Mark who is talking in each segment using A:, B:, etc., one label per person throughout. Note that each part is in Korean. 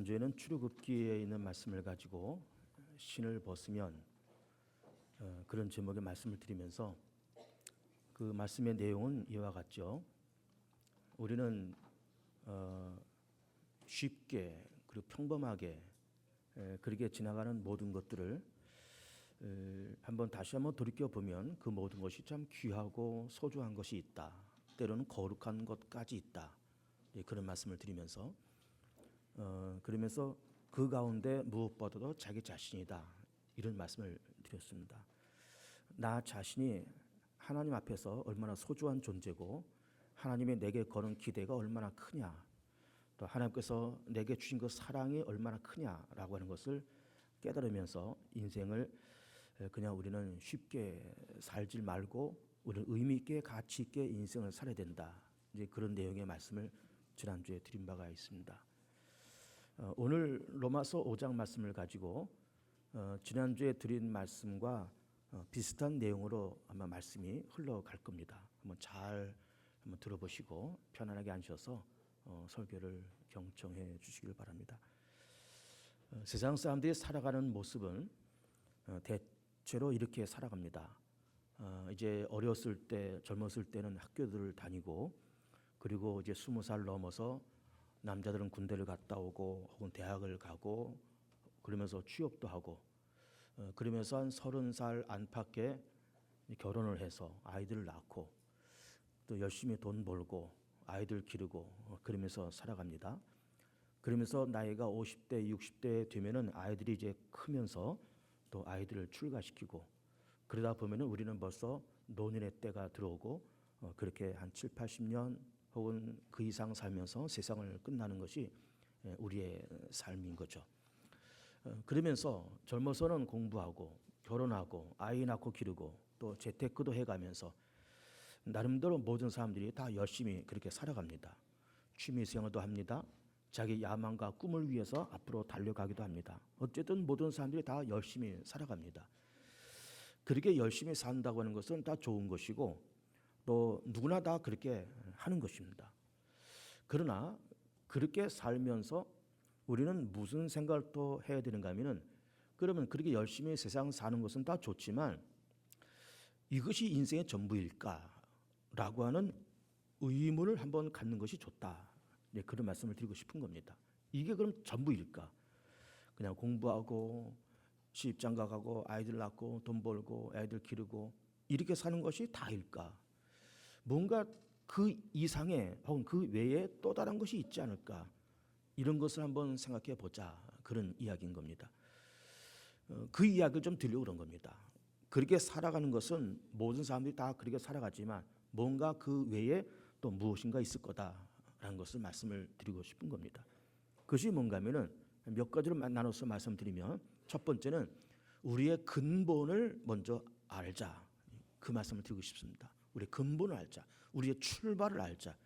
A: 지난주에는 출애굽기에 있는 말씀을 가지고 신을 벗으면 그런 제목의 말씀을 드리면서 그 말씀의 내용은 이와 같죠. 우리는 쉽게 그리고 평범하게 그렇게 지나가는 모든 것들을 다시 한번 돌이켜 보면 그 모든 것이 참 귀하고 소중한 것이 있다. 때로는 거룩한 것까지 있다. 그런 말씀을 드리면서 그러면서 그 가운데 무엇보다도 자기 자신이다. 이런 말씀을 드렸습니다. 나 자신이 하나님 앞에서 얼마나 소중한 존재고 하나님의 내게 거는 기대가 얼마나 크냐, 또 하나님께서 내게 주신 그 사랑이 얼마나 크냐라고 하는 것을 깨달으면서 인생을 그냥 우리는 쉽게 살지 말고 우리는 의미 있게 가치 있게 인생을 살아야 된다. 이제 그런 내용의 말씀을 지난주에 드린 바가 있습니다. 오늘 로마서 5장 말씀을 가지고 지난주에 드린 말씀과 비슷한 내용으로 아마 말씀이 흘러갈 겁니다. 한번 들어보시고 편안하게 앉으셔서 설교를 경청해 주시길 바랍니다. 세상 사람들이 살아가는 모습은 대체로 이렇게 살아갑니다. 이제 어렸을 때, 젊었을 때는 학교들을 다니고, 그리고 이제 20살 넘어서 남자들은 군대를 갔다 오고 혹은 대학을 가고 그러면서 취업도 하고 그러면서 한 30살 안팎에 결혼을 해서 아이들을 낳고 또 열심히 돈 벌고 아이들 기르고 그러면서 살아갑니다. 그러면서 나이가 50대, 60대 되면은 아이들이 이제 크면서 또 아이들을 출가시키고 그러다 보면은 우리는 벌써 노년의 때가 들어오고 그렇게 한 7, 80년 혹은 그 이상 살면서 세상을 끝나는 것이 우리의 삶인 거죠. 그러면서 젊어서는 공부하고 결혼하고 아이 낳고 기르고 또 재테크도 해가면서 나름대로 모든 사람들이 다 열심히 그렇게 살아갑니다. 취미생활도 합니다. 자기 야망과 꿈을 위해서 앞으로 달려가기도 합니다. 어쨌든 모든 사람들이 다 열심히 살아갑니다. 그렇게 열심히 산다고 하는 것은 다 좋은 것이고 또 누구나 다 그렇게 하는 것입니다. 그러나 그렇게 살면서 우리는 무슨 생각을 또 해야 되는가 하면은, 그러면 그렇게 열심히 세상 사는 것은 다 좋지만 이것이 인생의 전부일까라고 하는 의문을 한번 갖는 것이 좋다. 네, 그런 말씀을 드리고 싶은 겁니다. 이게 그럼 전부일까? 그냥 공부하고 시집장가 가고 아이들 낳고 돈 벌고 아이들 기르고 이렇게 사는 것이 다일까? 뭔가 그 이상의 혹은 그 외에 또 다른 것이 있지 않을까? 이런 것을 한번 생각해 보자. 그런 이야기인 겁니다. 그 이야기를 좀 드리려고 그런 겁니다. 그렇게 살아가는 것은 모든 사람들이 다 그렇게 살아가지만 뭔가 그 외에 또 무엇인가 있을 거다라는 것을 말씀을 드리고 싶은 겁니다. 그것이 뭔가 하면은 몇 가지로 나눠서 말씀드리면, 첫 번째는 우리의 근본을 먼저 알자. 그 말씀을 드리고 싶습니다. 우리의 근본을 알자. 우리의 출발을 알자.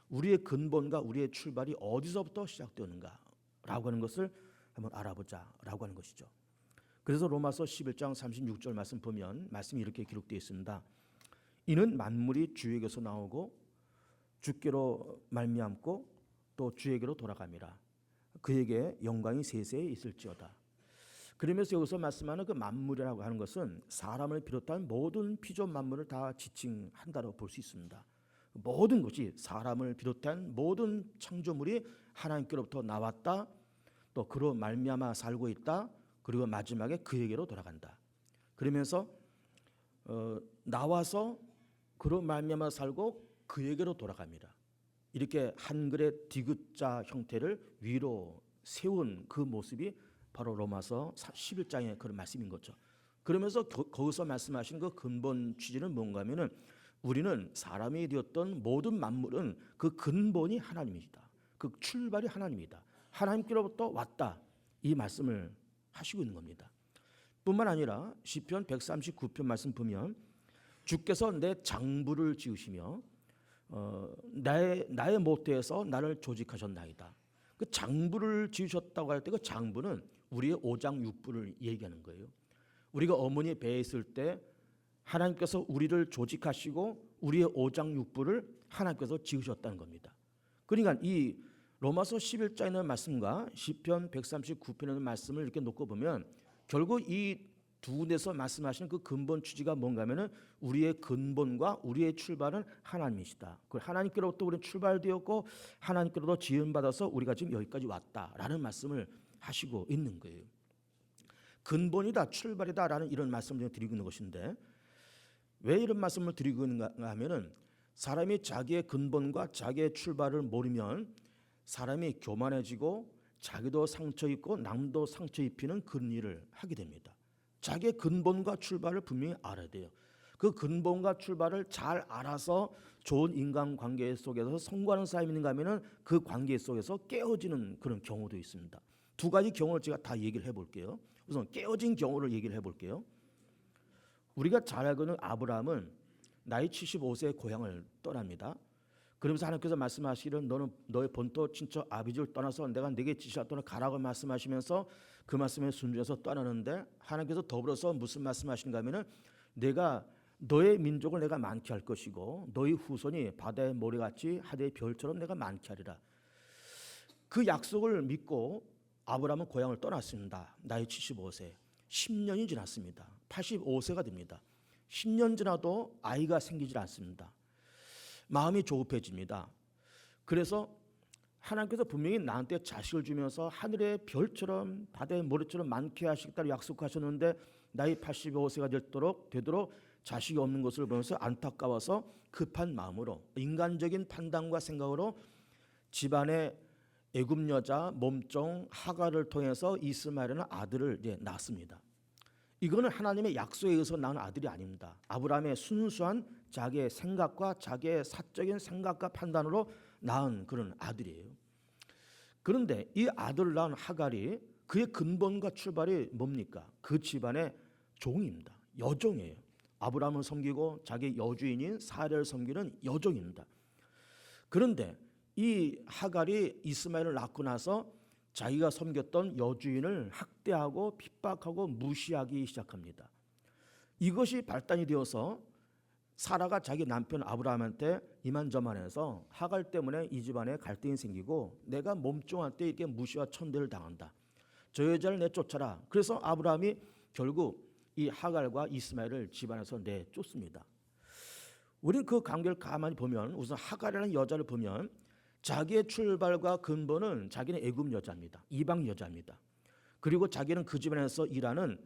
A: 우리의 근본과 우리의 출발이 어디서부터 시작되는가라고 하는 것을 한번 알아보자라고 하는 것이죠. 그래서 로마서 11장 36절 말씀 보면 말씀이 이렇게 기록되어 있습니다. 이는 만물이 주에게서 나오고 주께로 말미암고 또 주에게로 돌아감이라. 그에게 영광이 세세에 있을지어다. 그러면서 여기서 말씀하는 그 만물이라고 하는 것은 사람을 비롯한 모든 피조물 만물을 다 지칭한다고 볼 수 있습니다. 모든 것이 사람을 비롯한 모든 창조물이 하나님께로부터 나왔다. 또 그로 말미암아 살고 있다. 그리고 마지막에 그에게로 돌아간다. 그러면서 나와서 그로 말미암아 살고 그에게로 돌아갑니다. 이렇게 한글의 디귿자 형태를 위로 세운 그 모습이 바로 로마서 11장의 그런 말씀인 거죠. 그러면서 거기서 말씀하시는 그 근본 취지는 뭔가 하면은 우리는 사람이 되었던 모든 만물은 그 근본이 하나님이다. 그 출발이 하나님이다. 하나님께로부터 왔다. 이 말씀을 하시고 있는 겁니다. 뿐만 아니라 시편 139편 말씀 보면 주께서 내 장부를 지으시며 나의 모태에서 나를 조직하셨나이다. 그 장부를 지으셨다고 할 때 그 장부는 우리의 오장육부를 얘기하는 거예요. 우리가 어머니 배에 있을 때 하나님께서 우리를 조직하시고 우리의 오장육부를 하나님께서 지으셨다는 겁니다. 그러니까 이 로마서 11장에 있는 말씀과 시편 139편에 있는 말씀을 이렇게 놓고 보면 결국 이 두 군데서 말씀하시는 그 근본 취지가 뭔가 하면은 우리의 근본과 우리의 출발은 하나님이시다. 그 하나님께로부터 우리는 출발되었고 하나님께로부터 지음받아서 우리가 지금 여기까지 왔다라는 말씀을 하시고 있는 거예요. 근본이다, 출발이다라는 이런 말씀을 드리고 있는 것인데, 왜 이런 말씀을 드리고 있는가 하면은 사람이 자기의 근본과 자기의 출발을 모르면 사람이 교만해지고 자기도 상처 입고 남도 상처 입히는 그런 일을 하게 됩니다. 자기의 근본과 출발을 분명히 알아야 돼요. 그 근본과 출발을 잘 알아서 좋은 인간관계 속에서 성공하는 사람이 있는가 하면은 그 관계 속에서 깨어지는 그런 경우도 있습니다. 두 가지 경우를 제가 다 얘기를 해볼게요. 우선 깨어진 경우를 얘기를 해볼게요. 우리가 잘 알고 있는 아브라함은 나이 75세에 고향을 떠납니다. 그러면서 하나님께서 말씀하시기를 너는 너의 본토 친척 아비집을 떠나서 내가 네게 지시하도록 가라고 말씀하시면서 그 말씀에 순종해서 떠나는데, 하나님께서 더불어서 무슨 말씀하시는가 하면은 내가 너의 민족을 내가 많게 할 것이고 너의 후손이 바다의 모래같이 하늘의 별처럼 내가 많게 하리라. 그 약속을 믿고 아브라함은 고향을 떠났습니다. 나이 75세. 10년이 지났습니다. 85세가 됩니다. 10년 지나도 아이가 생기질 않습니다. 마음이 조급해집니다. 그래서 하나님께서 분명히 나한테 자식을 주면서 하늘의 별처럼 바다의 모래처럼 많게 하시겠다고 약속하셨는데 나이 85세가 되도록 자식이 없는 것을 보면서 안타까워서 급한 마음으로 인간적인 판단과 생각으로 집안의 애굽 여자 몸종 하갈을 통해서 이스마엘이라는 아들을 이제 낳습니다. 이거는 하나님의 약속에 의해서 낳은 아들이 아닙니다. 아브라함의 순수한 자기의 생각과 자기의 사적인 생각과 판단으로 낳은 그런 아들이에요. 그런데 이 아들을 낳은 하갈이 그의 근본과 출발이 뭡니까? 그 집안의 종입니다. 여종이에요. 아브라함을 섬기고 자기 여주인인 사례를 섬기는 여종입니다. 그런데 이 하갈이 이스마엘을 낳고 나서 자기가 섬겼던 여주인을 학대하고 핍박하고 무시하기 시작합니다. 이것이 발단이 되어서 사라가 자기 남편 아브라함한테 이만저만해서 하갈 때문에 이 집안에 갈등이 생기고 내가 몸종한테 이렇게 무시와 천대를 당한다. 저 여자를 내쫓아라. 그래서 아브라함이 결국 이 하갈과 이스마엘을 집안에서 내쫓습니다. 우리는 그 관계를 가만히 보면 우선 하갈이라는 여자를 보면 자기의 출발과 근본은 자기는 애굽 여자입니다. 이방 여자입니다. 그리고 자기는 그 집안에서 일하는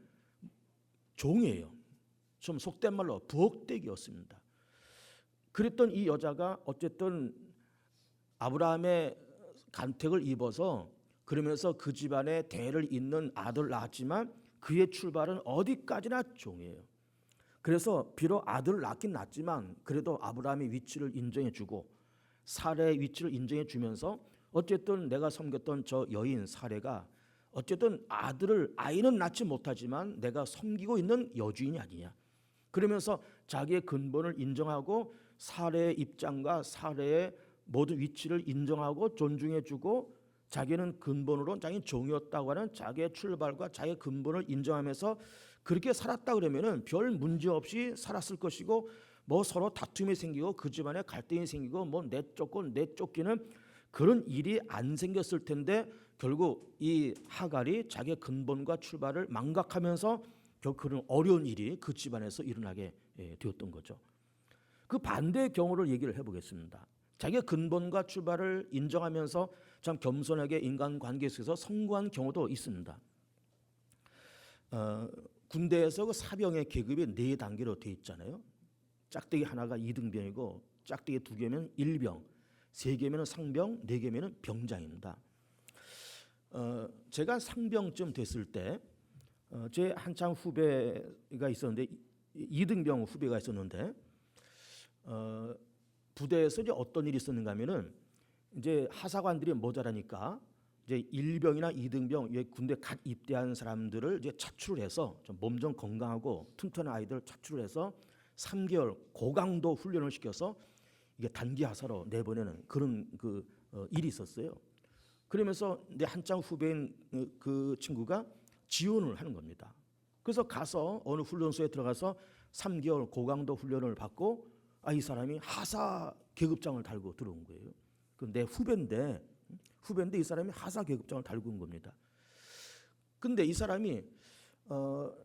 A: 종이에요. 좀 속된 말로 부엌대기였습니다. 그랬던 이 여자가 어쨌든 아브라함의 간택을 입어서 그러면서 그 집안에 대를 잇는 아들을 낳았지만 그의 출발은 어디까지나 종이에요. 그래서 비록 아들을 낳긴 낳았지만 그래도 아브라함의 위치를 인정해주고 사례의 위치를 인정해주면서 어쨌든 내가 섬겼던 저 여인 사례가 어쨌든 아이는 낳지 못하지만 내가 섬기고 있는 여주인이 아니냐. 그러면서 자기의 근본을 인정하고 사례의 입장과 사례의 모든 위치를 인정하고 존중해주고 자기는 근본으로 자기는 종이었다고 하는 자기의 출발과 자기의 근본을 인정하면서 그렇게 살았다 그러면은 별 문제 없이 살았을 것이고 뭐 서로 다툼이 생기고 그 집안에 갈등이 생기고 뭐 내쫓고 내쫓기는 그런 일이 안 생겼을 텐데 결국 이 하갈이 자기의 근본과 출발을 망각하면서 결국 그런 어려운 일이 그 집안에서 일어나게 되었던 거죠. 그 반대의 경우를 얘기를 해보겠습니다. 자기의 근본과 출발을 인정하면서 참 겸손하게 인간관계 속에서 성공한 경우도 있습니다. 군대에서 그 사병의 계급이 4단계로 되어 있잖아요. 짝대기 하나가 2등병이고 짝대기 2개면 1병, 3개면 상병, 4개면 병장입니다. 제가 상병쯤 됐을 때 제 한참 후배가 있었는데 2등병 후배가 있었는데 부대에서 이제 어떤 일이 있었는가 하면은 이제 하사관들이 모자라니까 이제 1병이나 2등병 군대 갓 입대한 사람들을 이제 차출을 해서 몸 좀 건강하고 튼튼한 아이들 차출을 해서 3개월 고강도 훈련을 시켜서 이게 단기 하사로 내보내는 그런 일이 있었어요. 그러면서 내 한참 후배인 그 친구가 지원을 하는 겁니다. 그래서 가서 어느 훈련소에 들어가서 3개월 고강도 훈련을 받고 이 사람이 하사 계급장을 달고 들어온 거예요. 내 후배인데 후배인데 이 사람이 하사 계급장을 달고 온 겁니다. 근데 이 사람이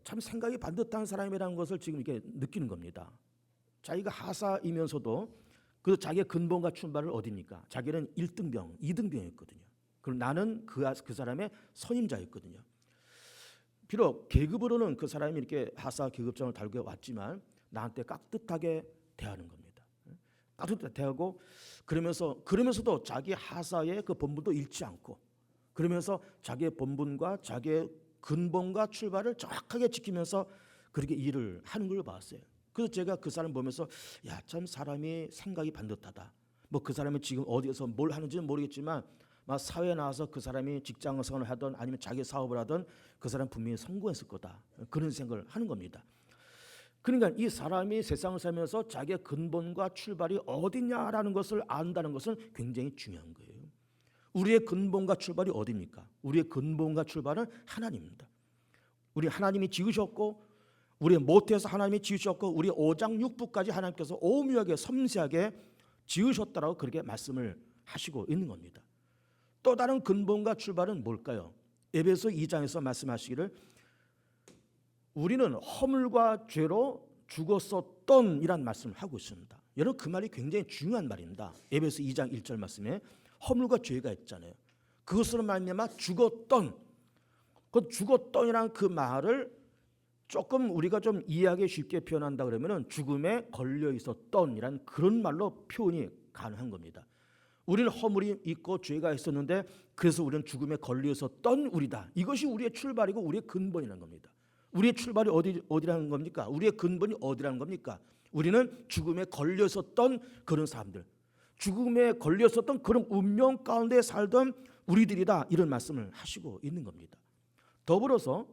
A: 참 생각이 반듯한 사람이라는 것을 지금 이렇게 느끼는 겁니다. 자기가 하사이면서도 그 자기의 근본과 출발을 어디입니까? 자기는 1등병, 2등병이었거든요. 그럼 나는 그 사람의 선임자였거든요. 비록 계급으로는 그 사람이 이렇게 하사 계급장을 달고 왔지만 나한테 깍듯하게 대하는 겁니다. 깍듯하게 대하고 그러면서도 자기 하사의 그 본분도 잃지 않고 그러면서 자기의 본분과 자기의 근본과 출발을 정확하게 지키면서 그렇게 일을 하는 걸 봤어요. 그래서 제가 그 사람 보면서 야, 참 사람이 생각이 반듯하다. 뭐 그 사람이 지금 어디에서 뭘 하는지는 모르겠지만 막 사회에 나와서 그 사람이 직장생활을 하든 아니면 자기 사업을 하든 그 사람 분명히 성공했을 거다. 그런 생각을 하는 겁니다. 그러니까 이 사람이 세상을 살면서 자기의 근본과 출발이 어디냐라는 것을 안다는 것은 굉장히 중요한 거예요. 우리의 근본과 출발이 어디입니까? 우리의 근본과 출발은 하나님입니다. 우리 하나님이 지으셨고 우리의 모태에서 하나님이 지으셨고 우리 오장육부까지 하나님께서 오묘하게 섬세하게 지으셨다라고 그렇게 말씀을 하시고 있는 겁니다. 또 다른 근본과 출발은 뭘까요? 에베소 2장에서 말씀하시기를 우리는 허물과 죄로 죽었었던 이란 말씀을 하고 있습니다. 여러분 그 말이 굉장히 중요한 말입니다. 에베소 2장 1절 말씀에 허물과 죄가 있잖아요. 그것으로 말미암아 죽었던 그 죽었던이라는 그 말을 조금 우리가 좀 이해하기 쉽게 표현한다 그러면은 죽음에 걸려 있었던이란 그런 말로 표현이 가능한 겁니다. 우리는 허물이 있고 죄가 있었는데 그래서 우리는 죽음에 걸려 있었던 우리다. 이것이 우리의 출발이고 우리의 근본이라는 겁니다. 우리의 출발이 어디라는 겁니까? 우리의 근본이 어디라는 겁니까? 우리는 죽음에 걸려 있었던 그런 사람들, 죽음에 걸려 있었던 그런 운명 가운데 살던 우리들이다. 이런 말씀을 하시고 있는 겁니다. 더불어서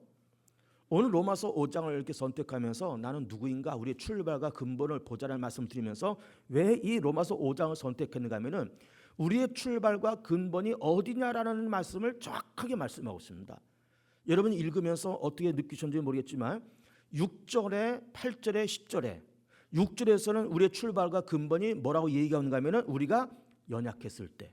A: 오늘 로마서 5장을 이렇게 선택하면서 나는 누구인가 우리의 출발과 근본을 보자라는 말씀을 드리면서 왜 이 로마서 5장을 선택했는가 하면은 우리의 출발과 근본이 어디냐라는 말씀을 정확하게 말씀하고 있습니다. 여러분이 읽으면서 어떻게 느끼셨는지 모르겠지만 6절에 8절에 10절에 6절에서는 우리의 출발과 근본이 뭐라고 얘기가 오는가 하면은 우리가 연약했을 때,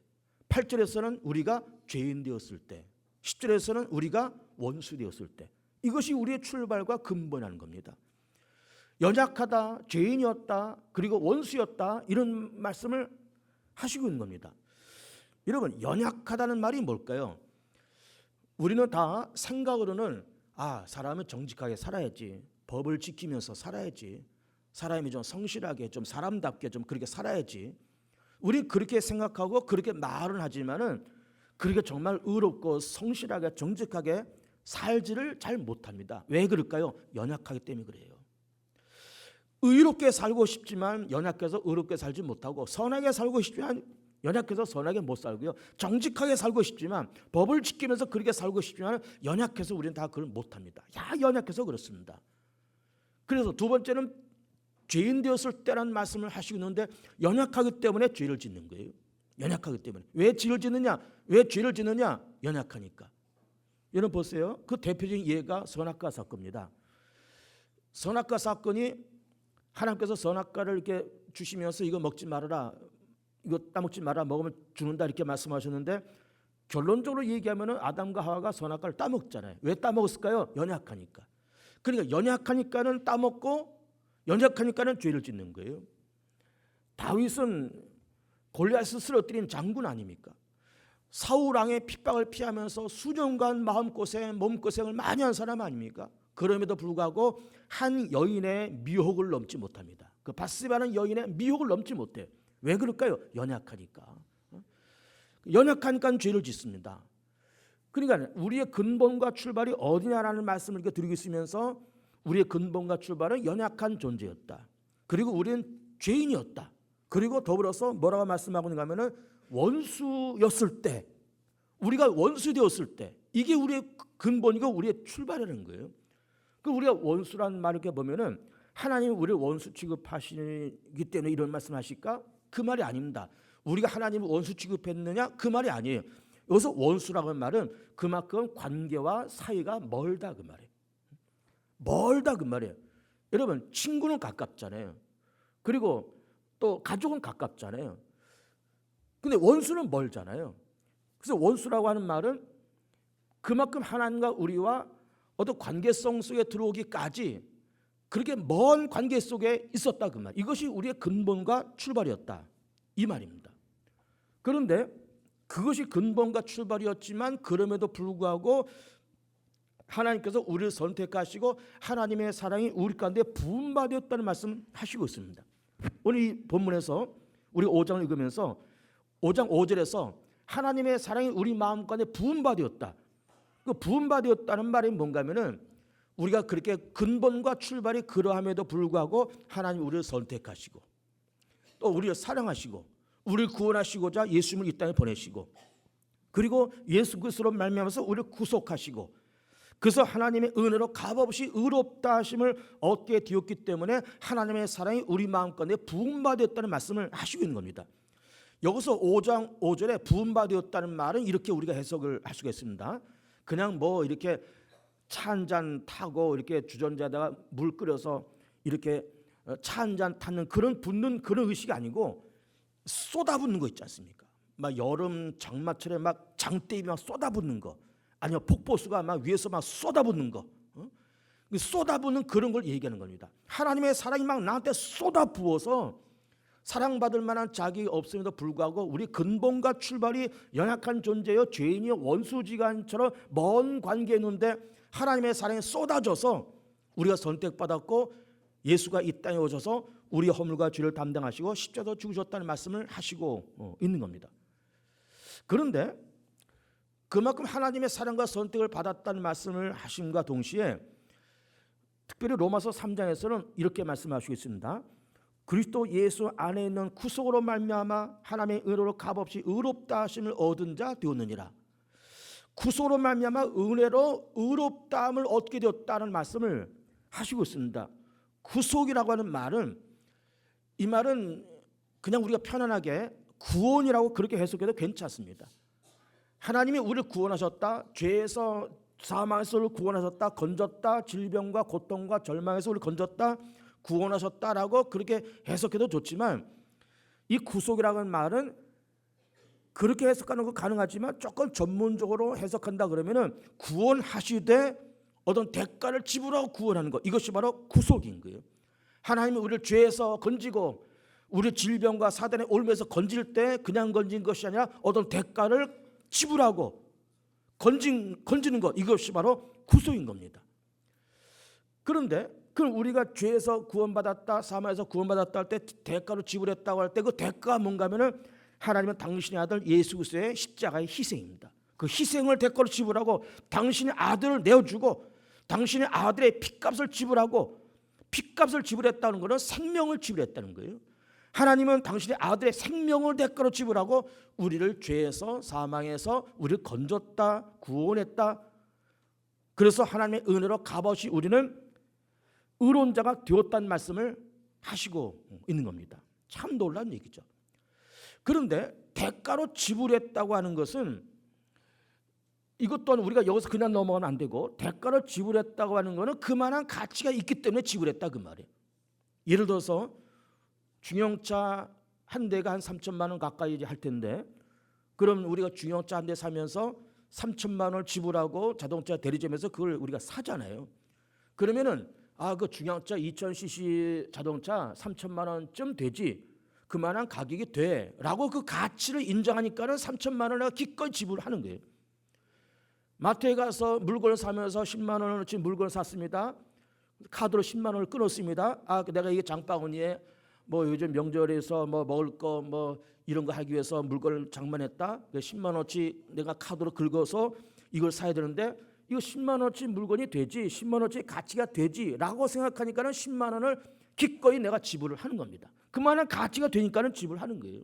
A: 8절에서는 우리가 죄인 되었을 때, 10절에서는 우리가 원수 되었을 때, 이것이 우리의 출발과 근본이라는 겁니다. 연약하다, 죄인이었다, 그리고 원수였다 이런 말씀을 하시고 있는 겁니다. 여러분 연약하다는 말이 뭘까요? 우리는 다 생각으로는 사람은 정직하게 살아야지, 법을 지키면서 살아야지, 사람이 좀 성실하게 좀 사람답게 좀 그렇게 살아야지, 우리 그렇게 생각하고 그렇게 말은 하지만은 그렇게 정말 의롭고 성실하게 정직하게 살지를 잘 못합니다. 왜 그럴까요? 연약하기 때문에 그래요. 의롭게 살고 싶지만 연약해서 의롭게 살지 못하고, 선하게 살고 싶지만 연약해서 선하게 못 살고요. 정직하게 살고 싶지만 법을 지키면서 그렇게 살고 싶지만 연약해서 우리는 다 그걸 못합니다. 연약해서 그렇습니다. 그래서 두 번째는 죄인 되었을 때라는 말씀을 하시고 있는데 연약하기 때문에 죄를 짓는 거예요. 연약하기 때문에. 왜 죄를 짓느냐? 왜 죄를 짓느냐? 연약하니까. 여러분 보세요. 그 대표적인 예가 선악과 사건입니다. 선악과 사건이 하나님께서 선악과를 이렇게 주시면서 이거 먹지 말아라, 이거 따먹지 마라, 먹으면 죽는다 이렇게 말씀하셨는데 결론적으로 얘기하면은 아담과 하와가 선악과를 따먹잖아요. 왜 따먹었을까요? 연약하니까. 그러니까 연약하니까는 따먹고 연약하니까는 죄를 짓는 거예요. 다윗은 골리앗을 쓰러뜨린 장군 아닙니까? 사울 왕의 핍박을 피하면서 수년간 마음고생, 몸고생을 많이 한 사람 아닙니까? 그럼에도 불구하고 한 여인의 미혹을 넘지 못합니다. 그 바스바라는 여인의 미혹을 넘지 못해요. 왜 그럴까요? 연약하니까. 연약하니까 죄를 짓습니다. 그러니까 우리의 근본과 출발이 어디냐라는 말씀을 이렇게 드리고 있으면서 우리의 근본과 출발은 연약한 존재였다. 그리고 우리는 죄인이었다. 그리고 더불어서 뭐라고 말씀하고 있는가 하면은 원수였을 때, 우리가 원수 되었을 때, 이게 우리의 근본이고 우리의 출발이라는 거예요. 그 우리가 원수라는 말을 이렇게 보면은 하나님이 우리를 원수 취급하시기 때문에 이런 말씀하실까? 그 말이 아닙니다. 우리가 하나님을 원수 취급했느냐? 그 말이 아니에요. 여기서 원수라고 하는 말은 그만큼 관계와 사이가 멀다 그 말이에요. 멀다 그 말이에요. 여러분 친구는 가깝잖아요. 그리고 또 가족은 가깝잖아요. 근데 원수는 멀잖아요. 그래서 원수라고 하는 말은 그만큼 하나님과 우리와 어떤 관계성 속에 들어오기까지 그렇게 먼 관계 속에 있었다 그 말. 이것이 우리의 근본과 출발이었다 이 말입니다. 그런데 그것이 근본과 출발이었지만 그럼에도 불구하고 하나님께서 우리를 선택하시고 하나님의 사랑이 우리 가운데 부음받았다는 말씀 하시고 있습니다. 오늘 이 본문에서 우리 5장을 읽으면서 5장 5절에서 하나님의 사랑이 우리 마음 가운데 부음받았다. 그 부음받았다는 말이 뭔가 하면은 우리가 그렇게 근본과 출발이 그러함에도 불구하고 하나님 우리를 선택하시고 또 우리를 사랑하시고 우리를 구원하시고자 예수님을 이 땅에 보내시고 그리고 예수 그리스도로 말미암아서 우리를 구속하시고 그래서 하나님의 은혜로 값없이 의롭다 하심을 얻게 되었기 때문에 하나님의 사랑이 우리 마음 가운데 부음받았다는 말씀을 하시고 있는 겁니다. 여기서 5장 5절에 부음받았다는 말은 이렇게 우리가 해석을 할 수가 있습니다. 그냥 뭐 이렇게 차 한 잔 타고 이렇게 주전자에다가 물 끓여서 이렇게 차 한 잔 타는 그런 붓는 그런 의식이 아니고 쏟아붓는 거 있지 않습니까? 막 여름 장마철에 막 장대비 막 쏟아붓는 거, 아니면 폭포수가 막 위에서 막 쏟아붓는 거, 쏟아붓는 그런 걸 얘기하는 겁니다. 하나님의 사랑이 막 나한테 쏟아부어서 사랑받을 만한 자격이 없음에도 불구하고 우리 근본과 출발이 연약한 존재여 죄인이여 원수지간처럼 먼 관계에 있는데 하나님의 사랑이 쏟아져서 우리가 선택받았고 예수가 이 땅에 오셔서 우리 허물과 죄를 담당하시고 십자가로 죽으셨다는 말씀을 하시고 있는 겁니다. 그런데 그만큼 하나님의 사랑과 선택을 받았다는 말씀을 하심과 동시에 특별히 로마서 3장에서는 이렇게 말씀하시고 있습니다. 그리스도 예수 안에 있는 구속으로 말미암아 하나님의 은혜로 값없이 의롭다 하심을 얻은 자 되었느니라. 구속으로 말미암아 은혜로 의롭다함을 얻게 되었다는 말씀을 하시고 있습니다. 구속이라고 하는 말은 이 말은 그냥 우리가 편안하게 구원이라고 그렇게 해석해도 괜찮습니다. 하나님이 우리를 구원하셨다. 죄에서 사망에서 우리를 구원하셨다. 건졌다. 질병과 고통과 절망에서 우리를 건졌다. 구원하셨다라고 그렇게 해석해도 좋지만 이 구속이라고 하는 말은 그렇게 해석하는 거 가능하지만 조금 전문적으로 해석한다 그러면은 구원하시되 어떤 대가를 지불하고 구원하는 것, 이것이 바로 구속인 거예요. 하나님이 우리를 죄에서 건지고 우리 질병과 사단의 올무에서 건질 때 그냥 건진 것이 아니라 어떤 대가를 지불하고 건지는 것, 이것이 바로 구속인 겁니다. 그런데 그럼 우리가 죄에서 구원받았다, 사망에서 구원받았다 할 때 대가로 지불했다고 할 때 그 대가가 뭔가 하면은 하나님은 당신의 아들 예수 그리스도의 십자가의 희생입니다. 그 희생을 대가로 지불하고 당신의 아들을 내어주고 당신의 아들의 핏값을 지불하고 핏값을 지불했다는 것은 생명을 지불했다는 거예요. 하나님은 당신의 아들의 생명을 대가로 지불하고 우리를 죄에서 사망에서 우리를 건졌다, 구원했다. 그래서 하나님의 은혜로 값없이 우리는 의로운 자가 되었다는 말씀을 하시고 있는 겁니다. 참 놀라운 얘기죠. 그런데 대가로 지불했다고 하는 것은 이것 또한 우리가 여기서 그냥 넘어가면 안 되고 대가로 지불했다고 하는 것은 그만한 가치가 있기 때문에 지불했다 그 말이에요. 예를 들어서 중형차 한 대가 한 3천만 원 가까이 할 텐데 그럼 우리가 중형차 한 대 사면서 3천만 원을 지불하고 자동차 대리점에서 그걸 우리가 사잖아요. 그러면은 그 중형차 2000cc 자동차 3천만 원쯤 되지 그만한 가격이 돼라고 그 가치를 인정하니까는 3천만 원을 기꺼이 지불하는 거예요. 마트에 가서 물건을 사면서 10만 원어치 물건을 샀습니다. 카드로 10만 원을 끊었습니다. 내가 이게 장바구니에 뭐 요즘 명절에서 뭐 먹을 거 뭐 이런 거 하기 위해서 물건을 장만했다. 10만 원어치 내가 카드로 긁어서 이걸 사야 되는데 이거 10만 원어치 물건이 되지 10만 원어치 가치가 되지라고 생각하니까는 10만 원을 기꺼이 내가 지불을 하는 겁니다. 그만한 가치가 되니까는 지불하는 거예요.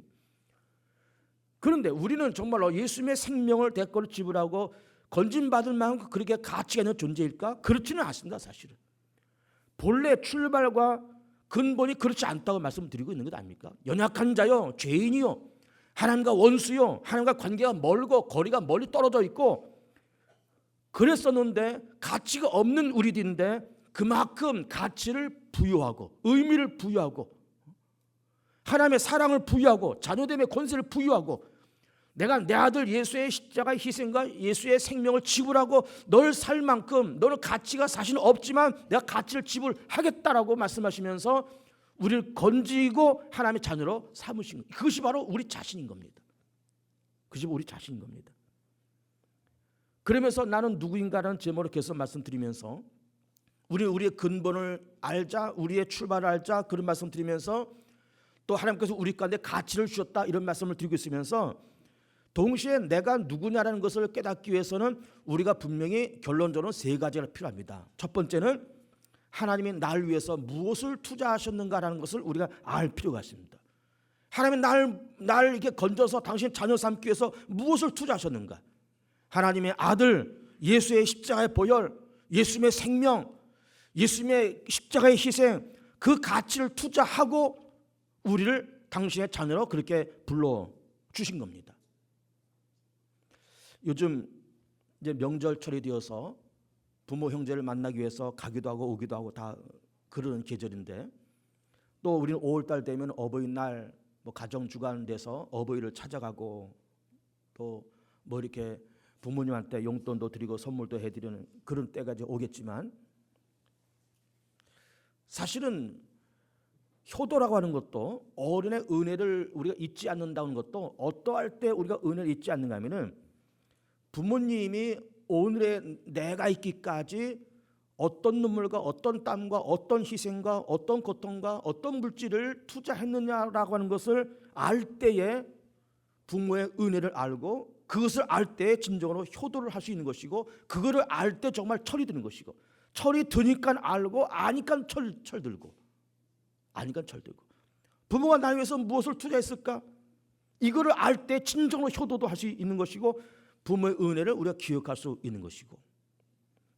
A: 그런데 우리는 정말로 예수님의 생명을 대가로 지불하고 건진받을 만큼 그렇게 가치가 있는 존재일까? 그렇지는 않습니다. 사실은 본래 출발과 근본이 그렇지 않다고 말씀드리고 있는 것 아닙니까? 연약한 자요, 죄인이요, 하나님과 원수요, 하나님과 관계가 멀고 거리가 멀리 떨어져 있고 그랬었는데 가치가 없는 우리들인데 그만큼 가치를 부여하고 의미를 부여하고 하나님의 사랑을 부여하고 자녀됨의 권세를 부여하고 내가 내 아들 예수의 십자가 희생과 예수의 생명을 지불하고 널 살 만큼 너는 가치가 사실 없지만 내가 가치를 지불하겠다라고 말씀하시면서 우리를 건지고 하나님의 자녀로 삼으신 것. 그것이 바로 우리 자신인 겁니다. 그것이 우리 자신인 겁니다. 그러면서 나는 누구인가라는 제목으로 계속 말씀드리면서 우리의 근본을 알자, 우리의 출발을 알자, 그런 말씀드리면서 또 하나님께서 우리 가운데 가치를 주셨다, 이런 말씀을 드리고 있으면서 동시에 내가 누구냐라는 것을 깨닫기 위해서는 우리가 분명히 결론적으로 세 가지가 필요합니다. 첫 번째는 하나님이 날 위해서 무엇을 투자하셨는가라는 것을 우리가 알 필요가 있습니다. 하나님이 날 이렇게 건져서 당신 자녀 삼기 위해서 무엇을 투자하셨는가? 하나님의 아들 예수의 십자가의 보혈, 예수님의 생명, 예수님의 십자가의 희생, 그 가치를 투자하고 우리를 당신의 자녀로 그렇게 불러주신 겁니다. 요즘 이제 명절철이 되어서 부모 형제를 만나기 위해서 가기도 하고 오기도 하고 다 그러는 계절인데, 또 우리는 5월달 되면 어버이날 가정주간 돼서 어버이를 찾아가고 또 이렇게 부모님한테 용돈도 드리고 선물도 해드리는 그런 때가 이제 오겠지만, 사실은 효도라고 하는 것도 어른의 은혜를 우리가 잊지 않는다는 것도 어떠할 때 우리가 은혜를 잊지 않는가 하면은 부모님이 오늘의 내가 있기까지 어떤 눈물과 어떤 땀과 어떤 희생과 어떤 고통과 어떤 물질을 투자했느냐라고 하는 것을 알 때에 부모의 은혜를 알고, 그것을 알 때에 진정으로 효도를 할 수 있는 것이고, 그거를 알 때 정말 철이 드는 것이고, 철이 드니까 알고, 아니까 철 들고, 아니까 철 들고. 부모가 나를 위해서 무엇을 투자했을까? 이거를 알 때 진정으로 효도도 할 수 있는 것이고, 부모의 은혜를 우리가 기억할 수 있는 것이고.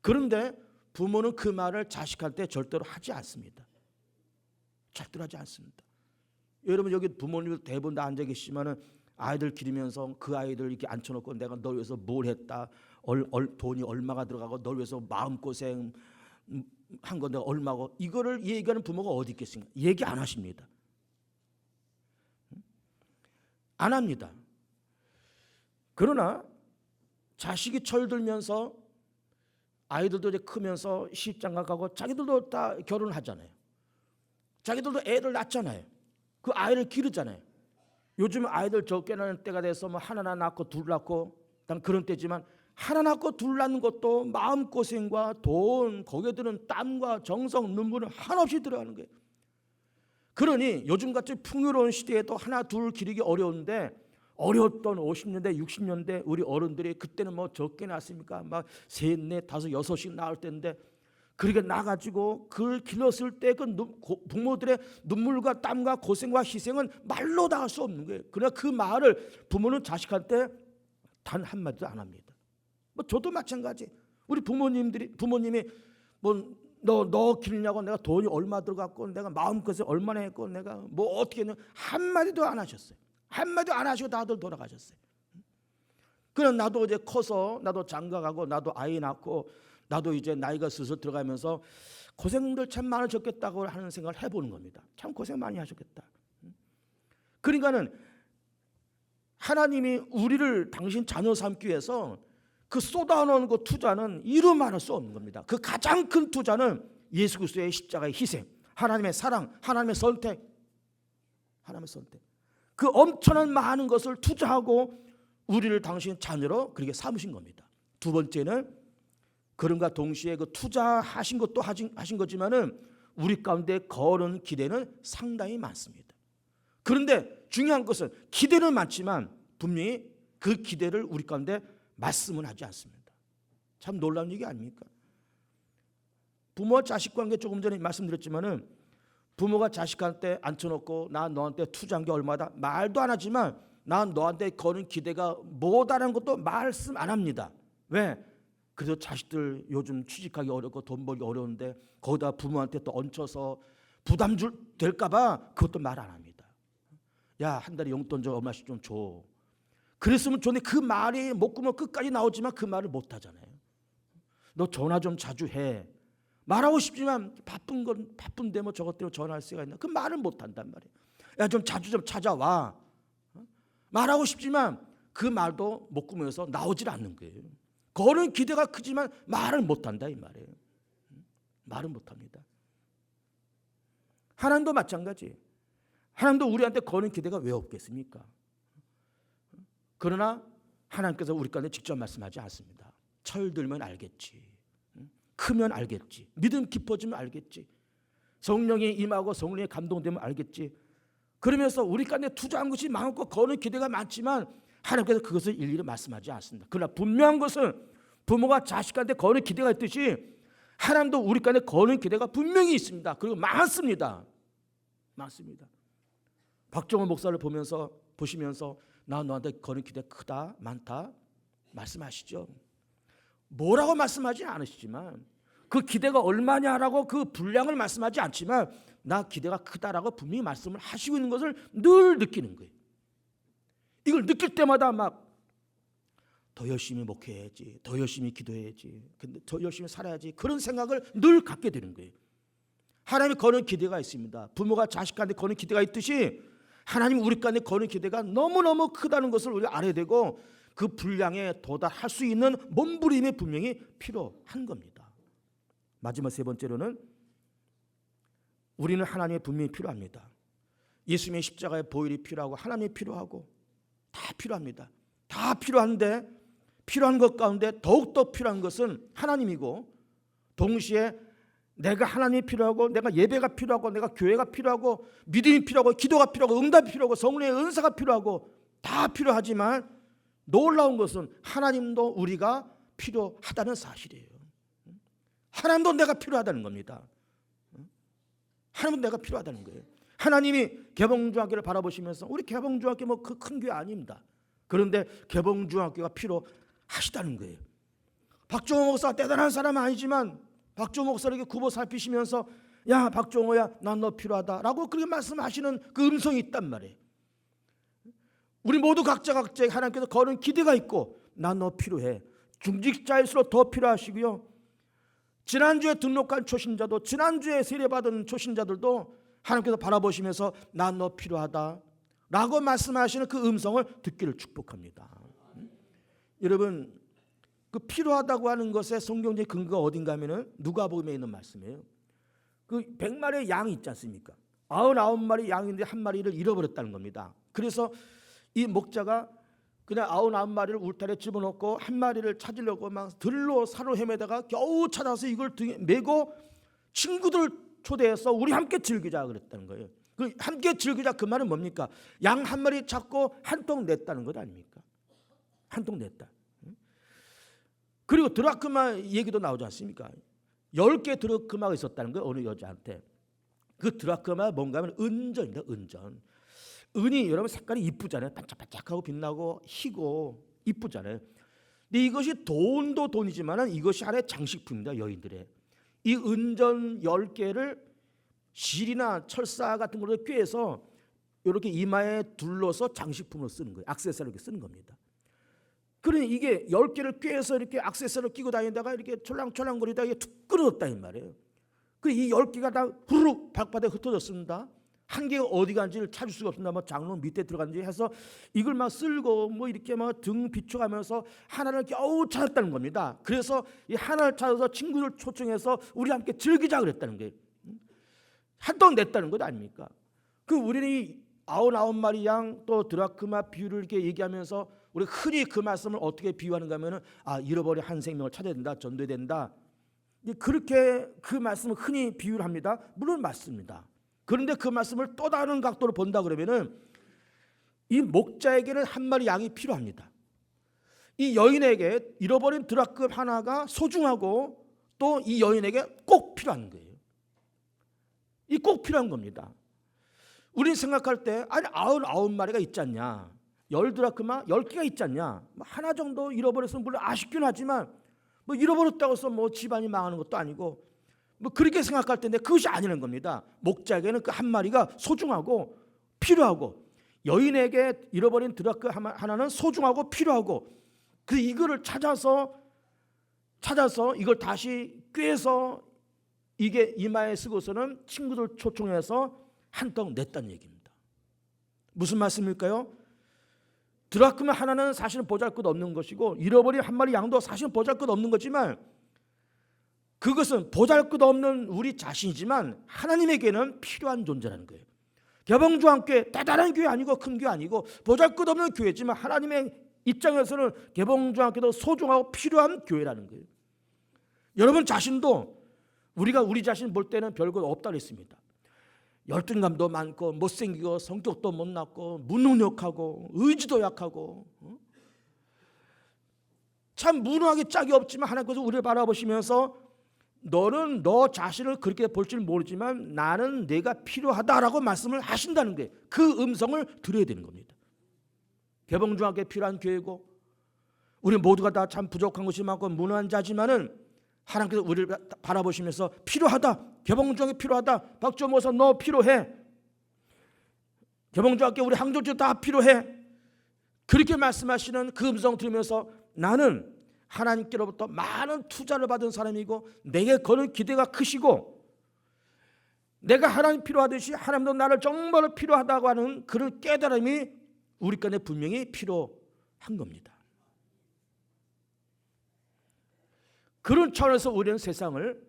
A: 그런데 부모는 그 말을 자식한테 절대로 하지 않습니다. 절대로 하지 않습니다. 여러분 여기 부모님 대부분 다 앉아 계시지만은 아이들 기르면서 그 아이들 이렇게 앉혀놓고 내가 널 위해서 뭘 했다, 돈이 얼마가 들어가고 널 위해서 마음고생 한 건 내가 얼마고, 이거를 얘기하는 부모가 어디 있겠습니까? 얘기 안 하십니다. 안 합니다. 그러나 자식이 철들면서 아이들도 이제 크면서 시집장가 가고 자기들도 다 결혼을 하잖아요. 자기들도 애를 낳잖아요. 그 아이를 기르잖아요. 요즘 아이들 적게 낳는 때가 돼서 하나 낳고 둘 낳고 단 그런 때지만, 하나 낳고 둘 낳는 것도 마음고생과 돈, 거기에 드는 땀과 정성, 눈물은 한없이 들어가는 거예요. 그러니 요즘같이 풍요로운 시대에도 하나 둘 기르기 어려운데, 어려웠던 50년대 60년대 우리 어른들이 그때는 적게 낳았습니까? 셋, 넷, 다섯, 여섯씩 낳을 때인데, 그렇게 낳아가지고 그걸 길렀을 때 그 부모들의 눈물과 땀과 고생과 희생은 말로 다 할 수 없는 거예요. 그러나 그 말을 부모는 자식한테 단 한마디도 안 합니다. 저도 마찬가지. 우리 부모님이 너 기르냐고 내가 돈이 얼마 들어갔고 내가 마음껏 얼마나 했고 내가 어떻게 했냐, 한마디도 안 하셨어요. 한마디도 안 하시고 다들 돌아가셨어요. 그럼 나도 이제 커서 나도 장가가고 나도 아이 낳고 나도 이제 나이가 슬슬 들어가면서 고생들 참 많으셨겠다고 하는 생각을 해보는 겁니다. 참 고생 많이 하셨겠다. 그러니까는 하나님이 우리를 당신 자녀 삼기 위해서 그 쏟아놓은 그 투자는 이루 말할 수 없는 겁니다. 그 가장 큰 투자는 예수 그리스도의 십자가의 희생, 하나님의 사랑, 하나님의 선택, 그 엄청난 많은 것을 투자하고 우리를 당신 자녀로 그렇게 삼으신 겁니다. 두 번째는 그런가 동시에 그 투자하신 것도 하신 거지만은 우리 가운데 거는 기대는 상당히 많습니다. 그런데 중요한 것은 기대는 많지만 분명히 그 기대를 우리 가운데 말씀은 하지 않습니다. 참 놀라운 얘기 아닙니까? 부모와 자식 관계 조금 전에 말씀드렸지만은 부모가 자식한테 앉혀놓고 나 너한테 투자한 게 얼마다 말도 안 하지만 난 너한테 거는 기대가 뭐다라는 것도 말씀 안 합니다. 왜? 그래서 자식들 요즘 취직하기 어렵고 돈 벌기 어려운데 거기다 부모한테 또 얹혀서 부담 될까 봐 그것도 말 안 합니다. 야, 한 달에 용돈 좀 얼마씩 좀 줘. 그랬으면 좋네. 그 말이 목구멍 끝까지 나오지만 그 말을 못 하잖아요. 너 전화 좀 자주 해. 말하고 싶지만 바쁜데 저것 때문에 전화할 수가 있나? 그 말을 못 한단 말이에요. 야, 좀 자주 좀 찾아와. 말하고 싶지만 그 말도 목구멍에서 나오질 않는 거예요. 거는 기대가 크지만 말을 못한다 이 말이에요. 말을 못합니다. 하나님도 마찬가지. 하나님도 우리한테 거는 기대가 왜 없겠습니까? 그러나 하나님께서 우리 가운데 직접 말씀하지 않습니다. 철들면 알겠지. 크면 알겠지. 믿음 깊어지면 알겠지. 성령이 임하고 성령이 감동되면 알겠지. 그러면서 우리 가운데 투자한 것이 많고 거는 기대가 많지만 하나님께서 그것을 일일이 말씀하지 않습니다. 그러나 분명한 것은 부모가 자식한테 거는 기대가 있듯이 하나님도 우리 가운데 거는 기대가 분명히 있습니다. 그리고 많습니다. 많습니다. 박정호 목사를 보시면서 나 너한테 거는 기대 크다 많다 말씀하시죠. 뭐라고 말씀하지 않으시지만 그 기대가 얼마냐라고 그 분량을 말씀하지 않지만 나 기대가 크다라고 분명히 말씀을 하시고 있는 것을 늘 느끼는 거예요. 이걸 느낄 때마다 막 더 열심히 목회해야지, 더 열심히 기도해야지, 근데 더 열심히 살아야지 그런 생각을 늘 갖게 되는 거예요. 하나님이 거는 기대가 있습니다. 부모가 자식한테 거는 기대가 있듯이 하나님 우리 가운데 거는 기대가 너무너무 크다는 것을 우리가 알아야 되고 그 분량에 도달할 수 있는 몸부림이 분명히 필요한 겁니다. 마지막 세 번째로는 우리는 하나님의 분명히 필요합니다. 예수님의 십자가의 보혈이 필요하고 하나님이 필요하고 다 필요합니다. 다 필요한데 필요한 것 가운데 더욱더 필요한 것은 하나님이고 동시에 내가 하나님이 필요하고 내가 예배가 필요하고 내가 교회가 필요하고 믿음이 필요하고 기도가 필요하고 응답이 필요하고 성령의 은사가 필요하고 다 필요하지만 놀라운 것은 하나님도 우리가 필요하다는 사실이에요. 하나님도 내가 필요하다는 겁니다. 하나님도 내가 필요하다는 거예요. 하나님이 개봉중학교를 바라보시면서 우리 개봉중학교 뭐 그 큰 교회 아닙니다. 그런데 개봉중학교가 필요하시다는 거예요. 박종호 목사가 대단한 사람은 아니지만 박종호 목사에게 굽어 살피시면서 야 박종호야 난 너 필요하다라고 그렇게 말씀하시는 그 음성이 있단 말이에요. 우리 모두 각자의 하나님께서 거는 기대가 있고 난 너 필요해. 중직자일수록 더 필요하시고요. 지난주에 등록한 초신자도 지난주에 세례받은 초신자들도 하나님께서 바라보시면서 난 너 필요하다 라고 말씀하시는 그 음성을 듣기를 축복합니다. 여러분 그 필요하다고 하는 것의 성경적인 근거가 어딘가 하면은 누가복음에 있는 말씀이에요. 그 100마리의 양이 있지 않습니까? 99마리 양인데 한 마리를 잃어버렸다는 겁니다. 그래서 이 목자가 그냥 99마리를 울타리에 집어넣고 한 마리를 찾으려고 막 들로 산으로 헤매다가 겨우 찾아서 이걸 등에 메고 친구들 초대해서 우리 함께 즐기자 그랬다는 거예요. 그 함께 즐기자 그 말은 뭡니까? 양 한 마리 찾고 한 통 냈다는 것 아닙니까? 한 통 냈다. 그리고 드라크마 얘기도 나오지 않습니까? 10개 드라크마가 있었다는 거예요. 어느 여자한테. 그 드라크마가 뭔가 하면 은전입니다. 은전. 은이 여러분 색깔이 이쁘잖아요. 반짝반짝하고 빛나고 희고 이쁘잖아요. 근데 이것이 돈도 돈이지만 이것이 하나의 장식품입니다. 여인들의. 이 은전 10개를 실이나 철사 같은 걸로 꿰서 이렇게 이마에 둘러서 장식품으로 쓰는 거예요. 액세서리로 쓰는 겁니다. 그러니 이게 10개를 꿰서 이렇게 액세서리를 끼고 다니다가 이렇게 촐랑촐랑거리다가 이게 툭 끊어졌다 이 말이에요. 그 이 10개가 다 후루룩 발바닥에 흩어졌습니다. 한 개가 어디 간지를 찾을 수가 없습니다. 뭐 장롱 밑에 들어간지 해서 이걸 막 쓸고 뭐 이렇게 막 등 비춰가면서 하나를 겨우 찾았다는 겁니다. 그래서 이 하나를 찾아서 친구들 초청해서 우리 함께 즐기자 그랬다는 거예요. 한동 냈다는 것 아닙니까? 그 우리는 이 99마리 양 또 드라크마 비유를 이렇게 얘기하면서 우리 흔히 그 말씀을 어떻게 비유하는가 하면은 잃어버린 한 생명을 찾아야 된다, 전도해야 된다. 그렇게 그 말씀을 흔히 비유를 합니다. 물론 맞습니다. 그런데 그 말씀을 또 다른 각도로 본다 그러면은 이 목자에게는 한 마리 양이 필요합니다. 이 여인에게 잃어버린 드라크 하나가 소중하고 또 이 여인에게 꼭 필요한 거예요. 이 꼭 필요한 겁니다. 우리는 생각할 때 아니 99마리가 있지 않냐, 10드라크마 10개가 있지 않냐, 하나 정도 잃어버렸으면 물론 아쉽긴 하지만 뭐 잃어버렸다고 해서 뭐 집안이 망하는 것도 아니고 뭐 그렇게 생각할 텐데 그것이 아니라는 겁니다. 목자에게는 그 한 마리가 소중하고 필요하고 여인에게 잃어버린 드라크 하나는 소중하고 필요하고 그 이거를 찾아서 이걸 다시 꿰서 이게 이마에 쓰고서는 친구들 초청해서 한턱 냈다는 얘기입니다. 무슨 말씀일까요? 드라크마 하나는 사실은 보잘것없는 것이고 잃어버린 한 마리 양도 사실은 보잘것없는 거지만 그것은 보잘것없는 우리 자신이지만 하나님에게는 필요한 존재라는 거예요. 개봉주한교회 대단한 교회 아니고 큰 교회 아니고 보잘것없는 교회지만 하나님의 입장에서는 개봉주한교회도 소중하고 필요한 교회라는 거예요. 여러분 자신도 우리가 우리 자신 볼 때는 별것 없다 그랬습니다. 열등감도 많고 못생기고 성격도 못났고 무능력하고 의지도 약하고 참 무능하게 짝이 없지만 하나님께서 우리를 바라보시면서 너는 너 자신을 그렇게 볼 줄 모르지만 나는 내가 필요하다라고 말씀을 하신다는 거예요. 그 음성을 들어야 되는 겁니다. 개봉중학교에 필요한 교회고 우리 모두가 다 참 부족한 것이 많고 무능한 자지만은 하나님께서 우리를 바라보시면서 필요하다. 개봉중학교 필요하다. 박주호 목사 너 필요해. 개봉중학교 우리 항조주 다 필요해. 그렇게 말씀하시는 그 음성 들으면서 나는 하나님께로부터 많은 투자를 받은 사람이고 내게 거는 기대가 크시고 내가 하나님 필요하듯이 하나님도 나를 정말로 필요하다고 하는 그런 깨달음이 우리 간에 분명히 필요한 겁니다. 그런 차원에서 우리는 세상을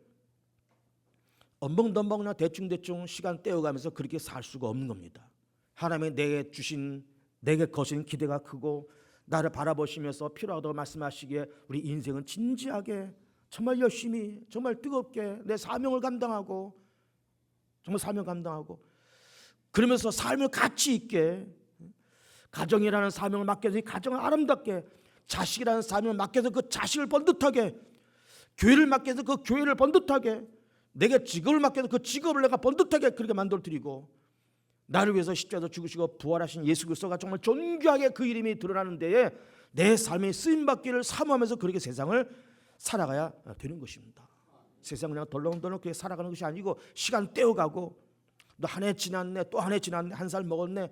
A: 엄벙덤벙이나 대충대충 시간 떼어가면서 그렇게 살 수가 없는 겁니다. 하나님이 내게 주신 내게 거신 기대가 크고 나를 바라보시면서 필요하다고 말씀하시기에 우리 인생은 진지하게 정말 열심히 정말 뜨겁게 내 사명을 감당하고 정말 사명 감당하고 그러면서 삶을 가치 있게 가정이라는 사명을 맡겨서 이 가정을 아름답게 자식이라는 사명을 맡겨서 그 자식을 번듯하게 교회를 맡겨서 그 교회를 번듯하게 내게 직업을 맡겨서 그 직업을 내가 번듯하게 그렇게 만들어드리고 나를 위해서 십자가에서 죽으시고 부활하신 예수 그리스도가 정말 존귀하게 그 이름이 드러나는 데에 내 삶의 쓰임받기를 사모하면서 그렇게 세상을 살아가야 되는 것입니다. 세상을 그냥 덜렁덜렁 그렇게 살아가는 것이 아니고 시간 떼어가고 너 한 해 지났네 또 한 해 지났네 한 살 먹었네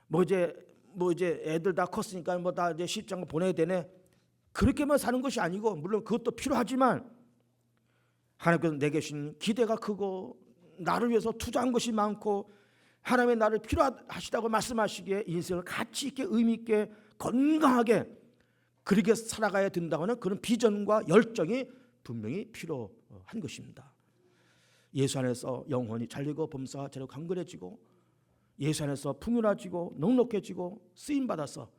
A: 뭐 이제 애들 다 컸으니까 뭐 다 이제 시집장 보내야 되네 그렇게만 사는 것이 아니고 물론 그것도 필요하지만 하나님께서 내게 주신 기대가 크고 나를 위해서 투자한 것이 많고 하나님의 나를 필요하시다고 말씀하시기에 인생을 가치 있게 의미 있게 건강하게 그렇게 살아가야 된다고 하는 그런 비전과 열정이 분명히 필요한 것입니다. 예수 안에서 영혼이 잘리고 범사가 자리고 강건해지고 예수 안에서 풍요로워지고 넉넉해지고 쓰임받아서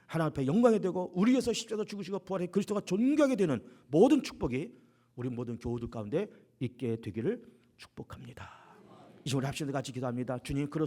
A: 하나님 앞에 영광이 되고 우리 위해서 십자가에서 죽으시고 부활해 그리스도가 존귀하게 되는 모든 축복이 우리 모든 교우들 가운데 있게 되기를 축복합니다. 이 시간에 합심해서 같이 기도합니다. 주님